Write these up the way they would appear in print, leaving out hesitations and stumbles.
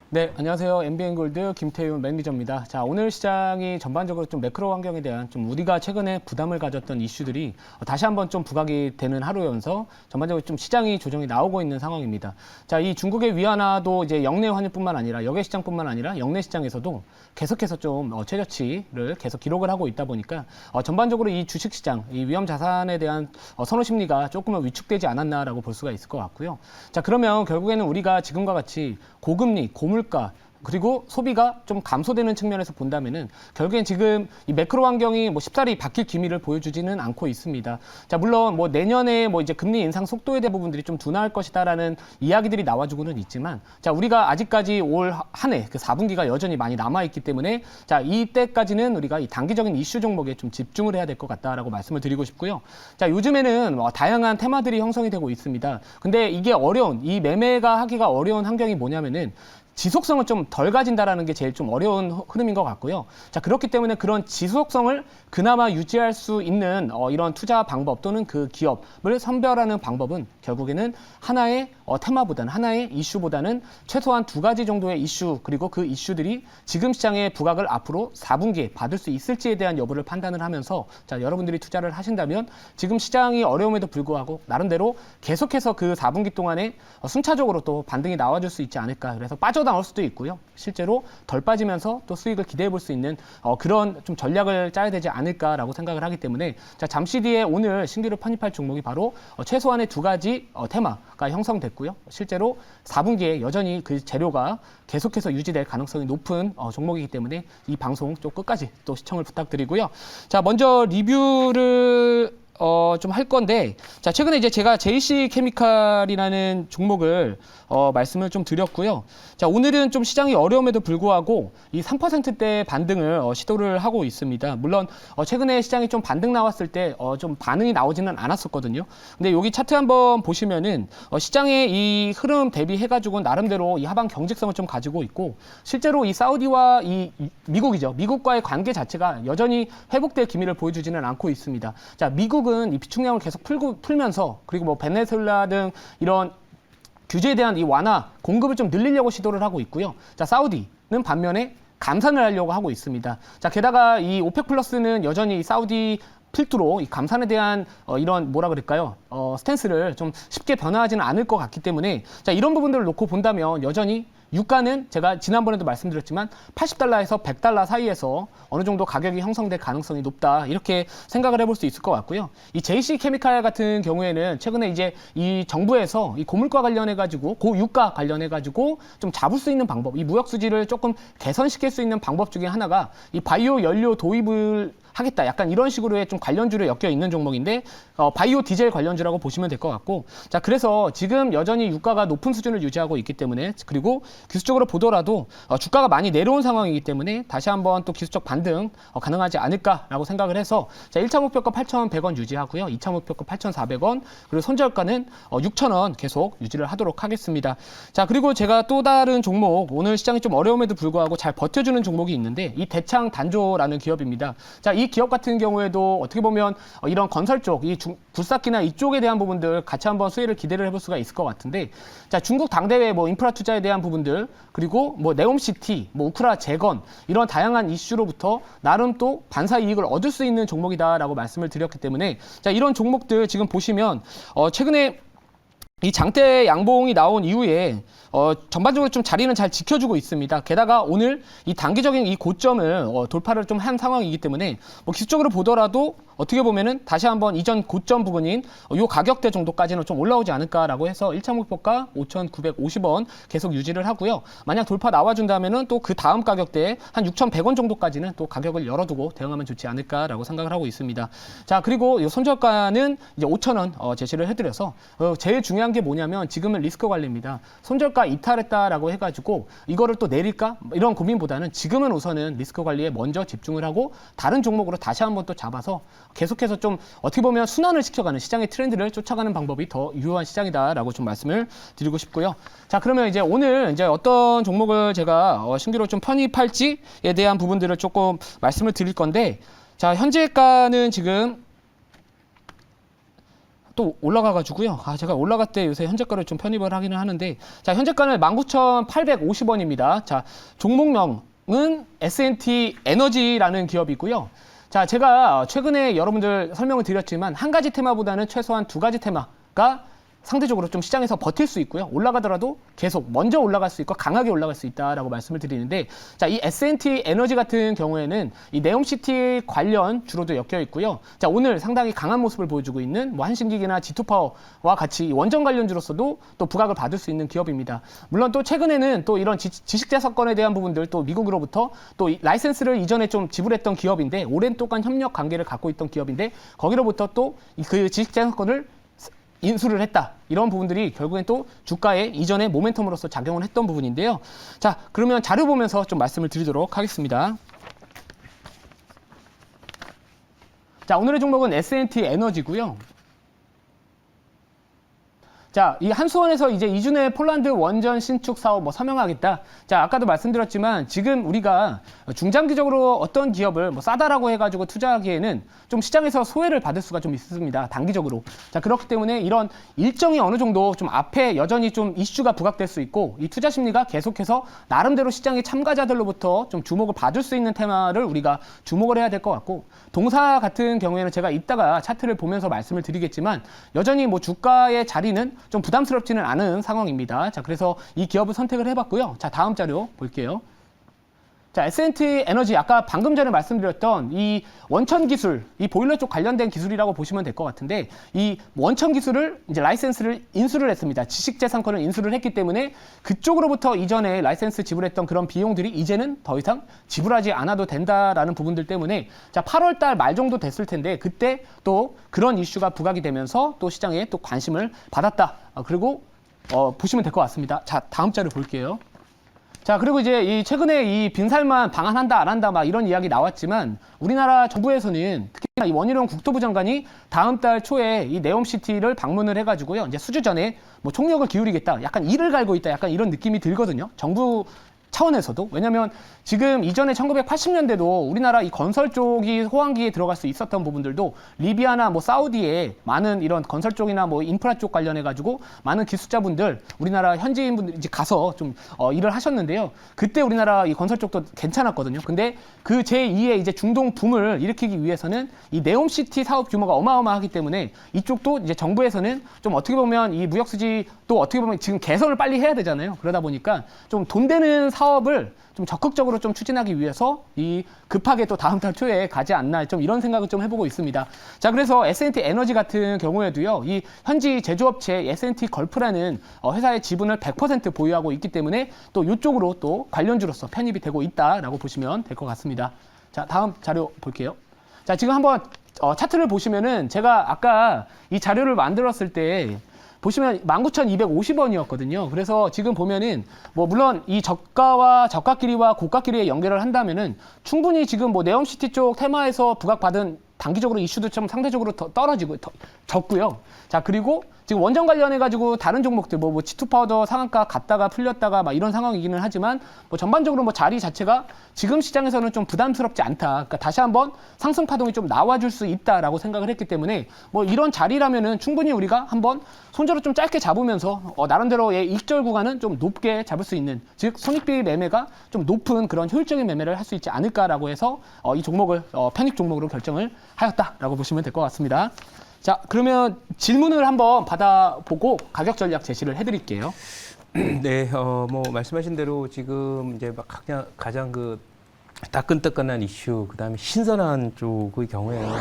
네, 안녕하세요. MBN골드 김태윤 매니저입니다. 자, 오늘 시장이 전반적으로 좀 매크로 환경에 대한 좀 우리가 최근에 부담을 가졌던 이슈들이 다시 한번 좀 부각이 되는 하루여서 전반적으로 좀 시장이 조정이 나오고 있는 상황입니다. 자, 이 중국의 위안화도 이제 역내 환율뿐만 아니라 역외 시장뿐만 아니라 역내 시장에서도 계속해서 좀 최저치를 계속 기록을 하고 있다 보니까 전반적으로 이 주식 시장, 이 위험 자산에 대한 선호 심리가 조금은 위축되지 않았나라고 볼 수가 있을 것 같고요. 자, 그러면 결국에는 우리가 지금과 같이 고금리, 고물가, 그리고 소비가 좀 감소되는 측면에서 본다면은 결국엔 지금 이 매크로 환경이 뭐 쉽사리 바뀔 기미를 보여주지는 않고 있습니다. 자, 물론 뭐 내년에 뭐 이제 금리 인상 속도에 대한 부분들이 좀 둔화할 것이다라는 이야기들이 나와주고는 있지만, 자, 우리가 아직까지 올 한 해 그 4분기가 여전히 많이 남아 있기 때문에 자, 이때까지는 우리가 이 단기적인 이슈 종목에 좀 집중을 해야 될 것 같다라고 말씀을 드리고 싶고요. 자, 요즘에는 다양한 테마들이 형성이 되고 있습니다. 근데 이게 이 매매가 하기가 어려운 환경이 뭐냐면은 지속성을 좀 덜 가진다라는 게 제일 좀 어려운 흐름인 것 같고요. 자, 그렇기 때문에 그런 지속성을 그나마 유지할 수 있는 이런 투자 방법 또는 그 기업을 선별하는 방법은 결국에는 하나의 테마보다는 하나의 이슈보다는 최소한 두 가지 정도의 이슈, 그리고 그 이슈들이 지금 시장의 부각을 앞으로 4분기에 받을 수 있을지에 대한 여부를 판단을 하면서, 자, 여러분들이 투자를 하신다면 지금 시장이 어려움에도 불구하고 나름대로 계속해서 그 4분기 동안에 순차적으로 또 반등이 나와줄 수 있지 않을까. 그래서 빠져나올 수도 있고요. 실제로 덜 빠지면서 또 수익을 기대해 볼 수 있는 그런 좀 전략을 짜야 되지 않을까라고 생각을 하기 때문에, 자, 잠시 뒤에 오늘 신규로 편입할 종목이 바로 최소한의 두 가지 테마가 형성됐고요. 실제로 4분기에 여전히 그 재료가 계속해서 유지될 가능성이 높은 종목이기 때문에 이 방송 좀 끝까지 또 시청을 부탁드리고요. 자, 먼저 리뷰를 좀 할 건데, 자, 최근에 이제 제가 JC 케미칼이라는 종목을 말씀을 좀 드렸고요. 자, 오늘은 좀 시장이 어려움에도 불구하고 이 3%대 반등을 시도를 하고 있습니다. 물론 최근에 시장이 좀 반등 나왔을 때 좀 반응이 나오지는 않았었거든요. 근데 여기 차트 한번 보시면은 시장의 이 흐름 대비해가지고 나름대로 이 하방 경직성을 좀 가지고 있고, 실제로 이 사우디와 이 미국이죠. 미국과의 관계 자체가 여전히 회복될 기미를 보여주지는 않고 있습니다. 자, 미국은 이 비축량을 계속 풀면서, 그리고 뭐 베네수엘라 등 이런 규제에 대한 이 완화, 공급을 좀 늘리려고 시도를 하고 있고요. 자, 사우디는 반면에 감산을 하려고 하고 있습니다. 자, 게다가 이 오펙 플러스는 여전히 사우디 필두로 이 감산에 대한 이런 뭐라 그럴까요? 스탠스를 좀 쉽게 변화하지는 않을 것 같기 때문에, 자, 이런 부분들을 놓고 본다면 여전히 유가는 제가 지난번에도 말씀드렸지만 80달러에서 100달러 사이에서 어느 정도 가격이 형성될 가능성이 높다, 이렇게 생각을 해볼 수 있을 것 같고요. 이 JC 케미칼 같은 경우에는 최근에 이제 이 정부에서 이 고물가 관련해가지고 고유가 관련해가지고 좀 잡을 수 있는 방법, 이 무역 수지를 조금 개선시킬 수 있는 방법 중에 하나가 이 바이오 연료 도입을 하겠다, 약간 이런 식으로의 좀 관련주로 엮여 있는 종목인데, 바이오 디젤 관련주라고 보시면 될 것 같고, 자, 그래서 지금 여전히 유가가 높은 수준을 유지하고 있기 때문에, 그리고 기술적으로 보더라도 주가가 많이 내려온 상황이기 때문에 다시 한번 또 기술적 반등 가능하지 않을까라고 생각을 해서, 자, 1차 목표가 8,100원 유지하고요. 2차 목표가 8,400원, 그리고 손절가는 6,000원 계속 유지를 하도록 하겠습니다. 자, 그리고 제가 또 다른 종목, 오늘 시장이 좀 어려움에도 불구하고 잘 버텨주는 종목이 있는데, 이 대창 단조라는 기업입니다. 자, 이 기업 같은 경우에도 어떻게 보면 이런 건설 쪽, 이 굴삭기나 이쪽에 대한 부분들 같이 한번 수혜를 기대를 해볼 수가 있을 것 같은데, 자, 중국 당대회 뭐 인프라 투자에 대한 부분들, 그리고 뭐 네옴시티, 뭐 우크라 재건, 이런 다양한 이슈로부터 나름 또 반사 이익을 얻을 수 있는 종목이다라고 말씀을 드렸기 때문에, 자, 이런 종목들 지금 보시면 최근에 이 장대 양봉이 나온 이후에 전반적으로 좀 자리는 잘 지켜주고 있습니다. 게다가 오늘 이 단기적인 이 고점을 돌파를 좀 한 상황이기 때문에 뭐 기술적으로 보더라도 어떻게 보면은 다시 한번 이전 고점 부분인 요 가격대 정도까지는 좀 올라오지 않을까라고 해서 1차 목표가 5,950원 계속 유지를 하고요. 만약 돌파 나와준다면은 또 그 다음 가격대 한 6,100원 정도까지는 또 가격을 열어두고 대응하면 좋지 않을까라고 생각을 하고 있습니다. 자, 그리고 이 손절가는 이제 5,000원 제시를 해드려서 제일 중요한 게 뭐냐면 지금은 리스크 관리입니다. 손절가 이탈했다라고 해가지고 이거를 또 내릴까? 이런 고민보다는 지금은 우선은 리스크 관리에 먼저 집중을 하고 다른 종목으로 다시 한번 또 잡아서 계속해서 좀 어떻게 보면 순환을 시켜가는, 시장의 트렌드를 쫓아가는 방법이 더 유효한 시장이다라고 좀 말씀을 드리고 싶고요. 자, 그러면 이제 오늘 이제 어떤 종목을 제가 신규로 좀 편입할지에 대한 부분들을 조금 말씀을 드릴 건데, 자, 현재가는 지금 또 올라가가지고요. 제가 올라갈 때 요새 현재가를 좀 편입을 하기는 하는데, 자, 현재가는 19,850원입니다. 자, 종목명은 S&T 에너지라는 기업이고요. 자, 제가 최근에 여러분들 설명을 드렸지만 한 가지 테마보다는 최소한 두 가지 테마가 상대적으로 좀 시장에서 버틸 수 있고요. 올라가더라도 계속 먼저 올라갈 수 있고 강하게 올라갈 수 있다라고 말씀을 드리는데, 자, 이 S&T 에너지 같은 경우에는 이 네옴시티 관련 주로도 엮여 있고요. 자, 오늘 상당히 강한 모습을 보여주고 있는 뭐 한신기기나 G2파워와 같이 원전 관련주로서도 또 부각을 받을 수 있는 기업입니다. 물론 또 최근에는 또 이런 지식재산권에 대한 부분들 또 미국으로부터 또 라이센스를 이전에 좀 지불했던 기업인데, 오랜 동안 협력 관계를 갖고 있던 기업인데 거기로부터 또 그 지식재산권을 인수를 했다. 이런 부분들이 결국엔 또 주가에 이전에 모멘텀으로서 작용을 했던 부분인데요. 자, 그러면 자료 보면서 좀 말씀을 드리도록 하겠습니다. 자, 오늘의 종목은 S&T 에너지고요. 자, 이 한수원에서 이제 이준의 폴란드 원전 신축 사업 뭐 서명하겠다. 자, 아까도 말씀드렸지만 지금 우리가 중장기적으로 어떤 기업을 뭐 싸다라고 해가지고 투자하기에는 좀 시장에서 소외를 받을 수가 좀 있습니다. 단기적으로. 자, 그렇기 때문에 이런 일정이 어느 정도 좀 앞에 여전히 좀 이슈가 부각될 수 있고, 이 투자 심리가 계속해서 나름대로 시장의 참가자들로부터 좀 주목을 받을 수 있는 테마를 우리가 주목을 해야 될 것 같고, 동사 같은 경우에는 제가 이따가 차트를 보면서 말씀을 드리겠지만 여전히 뭐 주가의 자리는 좀 부담스럽지는 않은 상황입니다. 자, 그래서 이 기업을 선택을 해봤고요. 자, 다음 자료 볼게요. 자, S&T 에너지 아까 방금 전에 말씀드렸던 이 원천 기술, 이 보일러 쪽 관련된 기술이라고 보시면 될 것 같은데, 이 원천 기술을 이제 라이센스를 인수를 했습니다. 지식재산권을 인수를 했기 때문에 그쪽으로부터 이전에 라이센스 지불했던 그런 비용들이 이제는 더 이상 지불하지 않아도 된다라는 부분들 때문에, 자, 8월 달 말 정도 됐을 텐데 그때 또 그런 이슈가 부각이 되면서 또 시장에 또 관심을 받았다. 그리고 보시면 될 것 같습니다. 자, 다음 자료 볼게요. 자, 그리고 이제 이 최근에 이 빈살만 방한한다 안 한다 막 이런 이야기 나왔지만, 우리나라 정부에서는 특히나 이 원희룡 국토부 장관이 다음 달 초에 이 네옴시티를 방문을 해가지고요, 이제 수주 전에 뭐 총력을 기울이겠다, 약간 이를 갈고 있다, 약간 이런 느낌이 들거든요. 정부 차원에서도. 왜냐면 지금 이전에 1980년대도 우리나라 이 건설 쪽이 호황기에 들어갈 수 있었던 부분들도 리비아나 뭐 사우디에 많은 이런 건설 쪽이나 뭐 인프라 쪽 관련해 가지고 많은 기술자분들, 우리나라 현지인분들이 이제 가서 좀 일을 하셨는데요. 그때 우리나라 이 건설 쪽도 괜찮았거든요. 근데 그 제2의 이제 중동 붐을 일으키기 위해서는 이 네옴시티 사업 규모가 어마어마하기 때문에 이쪽도 이제 정부에서는 좀 어떻게 보면 이 무역 수지 또 어떻게 보면 지금 개선을 빨리 해야 되잖아요. 그러다 보니까 좀 돈 되는 사업을 좀 적극적으로 좀 추진하기 위해서 이 급하게 또 다음 달 초에 가지 않나, 좀 이런 생각을 좀 해보고 있습니다. 자, 그래서 S&T 에너지 같은 경우에도요, 이 현지 제조업체 S&T 걸프라는 회사의 지분을 100% 보유하고 있기 때문에 또 이쪽으로 또 관련주로서 편입이 되고 있다라고 보시면 될 것 같습니다. 자, 다음 자료 볼게요. 자, 지금 한번 차트를 보시면은 제가 아까 이 자료를 만들었을 때 보시면 19,250원이었거든요. 그래서 지금 보면은 뭐 물론 이 저가끼리와 고가끼리의 연결을 한다면은 충분히 지금 뭐 네옴시티 쪽 테마에서 부각받은 단기적으로 이슈도 좀 상대적으로 더 떨어지고 적고요. 자, 그리고 지금 원전 관련해가지고 다른 종목들 뭐 G2파워도 상한가 갔다가 풀렸다가 막 이런 상황이기는 하지만 뭐 전반적으로 뭐 자리 자체가 지금 시장에서는 좀 부담스럽지 않다. 그러니까 다시 한번 상승 파동이 좀 나와줄 수 있다라고 생각을 했기 때문에 뭐 이런 자리라면은 충분히 우리가 한번 손절을 좀 짧게 잡으면서 나름대로의 익절 구간은 좀 높게 잡을 수 있는, 즉 손익비 매매가 좀 높은 그런 효율적인 매매를 할 수 있지 않을까라고 해서 이 종목을 편입 종목으로 결정을 하였다라고 보시면 될 것 같습니다. 자, 그러면 질문을 한번 받아보고 가격 전략 제시를 해드릴게요. 네, 뭐 말씀하신 대로 지금 이제 막 가장 그 따끈따끈한 이슈, 그다음에 신선한 쪽의 경우에는 뭐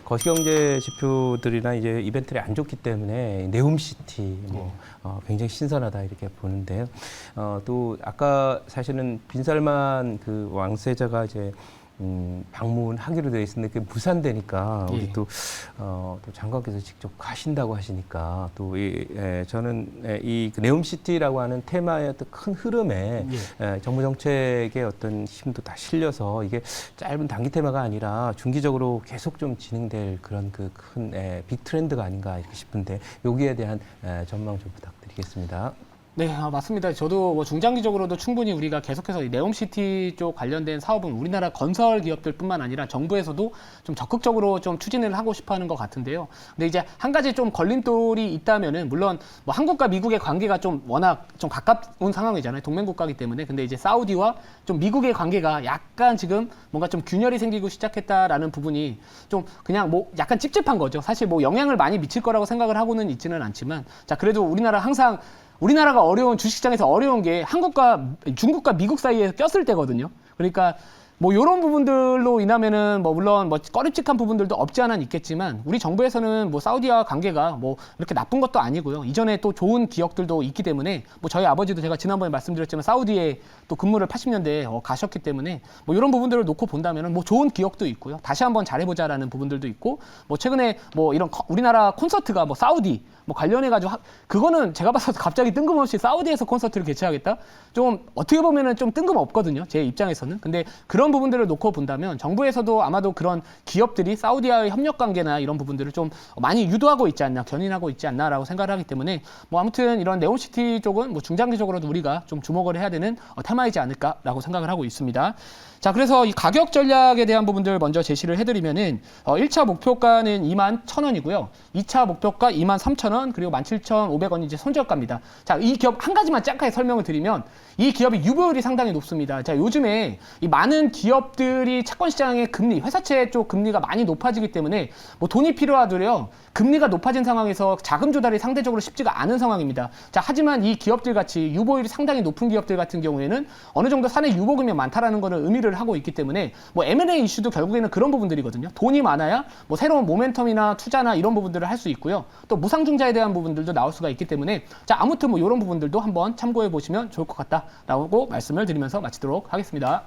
거시경제 지표들이나 이제 이벤트들이 안 좋기 때문에 네옴시티 뭐 굉장히 신선하다 이렇게 보는데요. 또 아까 사실은 빈살만 그 왕세자가 이제 방문하기로 되어 있었는데 그게 무산되니까 우리 또 장관께서 직접 가신다고 하시니까 또 저는 이 네옴시티라고 하는 테마의 어떤 큰 흐름에 정부 정책의 어떤 힘도 다 실려서 이게 짧은 단기 테마가 아니라 중기적으로 계속 좀 진행될 그런 그 큰 빅 트렌드가 아닌가 이렇게 싶은데 여기에 대한 전망 좀 부탁드리겠습니다. 네, 맞습니다. 저도 뭐 중장기적으로도 충분히 우리가 계속해서 이 네옴시티 쪽 관련된 사업은 우리나라 건설 기업들뿐만 아니라 정부에서도 좀 적극적으로 좀 추진을 하고 싶어 하는 것 같은데요. 근데 이제 한 가지 좀 걸림돌이 있다면은 물론 뭐 한국과 미국의 관계가 좀 워낙 좀 가까운 상황이잖아요. 동맹국가이기 때문에. 근데 이제 사우디와 좀 미국의 관계가 약간 지금 뭔가 좀 균열이 생기고 시작했다라는 부분이 좀 그냥 뭐 약간 찝찝한 거죠. 사실 뭐 영향을 많이 미칠 거라고 생각을 하고는 있지는 않지만 자, 그래도 우리나라 항상 우리나라가 어려운 주식시장에서 어려운 게 한국과 중국과 미국 사이에 꼈을 때거든요. 그러니까 뭐 이런 부분들로 인하면은 뭐 물론 뭐 꺼림칙한 부분들도 없지 않아 있겠지만 우리 정부에서는 뭐 사우디와 관계가 뭐 이렇게 나쁜 것도 아니고요. 이전에 또 좋은 기억들도 있기 때문에 뭐 저희 아버지도 제가 지난번에 말씀드렸지만 사우디에 또 근무를 80년대에 가셨기 때문에 뭐 이런 부분들을 놓고 본다면은 뭐 좋은 기억도 있고요. 다시 한번 잘해보자라는 부분들도 있고 뭐 최근에 뭐 이런 우리나라 콘서트가 뭐 사우디 뭐 관련해가지고 그거는 제가 봐서 갑자기 뜬금없이 사우디에서 콘서트를 개최하겠다? 좀 어떻게 보면은 좀 뜬금없거든요. 제 입장에서는. 근데 그런 부분들을 놓고 본다면 정부에서도 아마도 그런 기업들이 사우디와의 협력 관계나 이런 부분들을 좀 많이 유도하고 있지 않나, 견인하고 있지 않나라고 생각을 하기 때문에 뭐 아무튼 이런 네옴시티 쪽은 뭐 중장기적으로도 우리가 좀 주목을 해야 되는 테마이지 않을까라고 생각을 하고 있습니다. 자, 그래서 이 가격 전략에 대한 부분들 먼저 제시를 해드리면은 1차 목표가는 21,000원이고요. 2차 목표가 23,000원, 그리고 17,500원이 이제 손절가입니다. 자, 이 기업 한 가지만 짝하게 설명을 드리면 이 기업이 유보율이 상당히 높습니다. 자, 요즘에 이 많은 기업들이 채권 시장의 금리, 회사채 쪽 금리가 많이 높아지기 때문에 뭐 돈이 필요하더라도 금리가 높아진 상황에서 자금 조달이 상대적으로 쉽지가 않은 상황입니다. 자, 하지만 이 기업들 같이 유보율이 상당히 높은 기업들 같은 경우에는 어느 정도 사내 유보금이 많다라는 것을 의미를 하고 있기 때문에 뭐 M&A 이슈도 결국에는 그런 부분들이거든요. 돈이 많아야 뭐 새로운 모멘텀이나 투자나 이런 부분들을 할 수 있고요. 또 무상증자에 대한 부분들도 나올 수가 있기 때문에 자, 아무튼 뭐 이런 부분들도 한번 참고해 보시면 좋을 것 같다라고 말씀을 드리면서 마치도록 하겠습니다.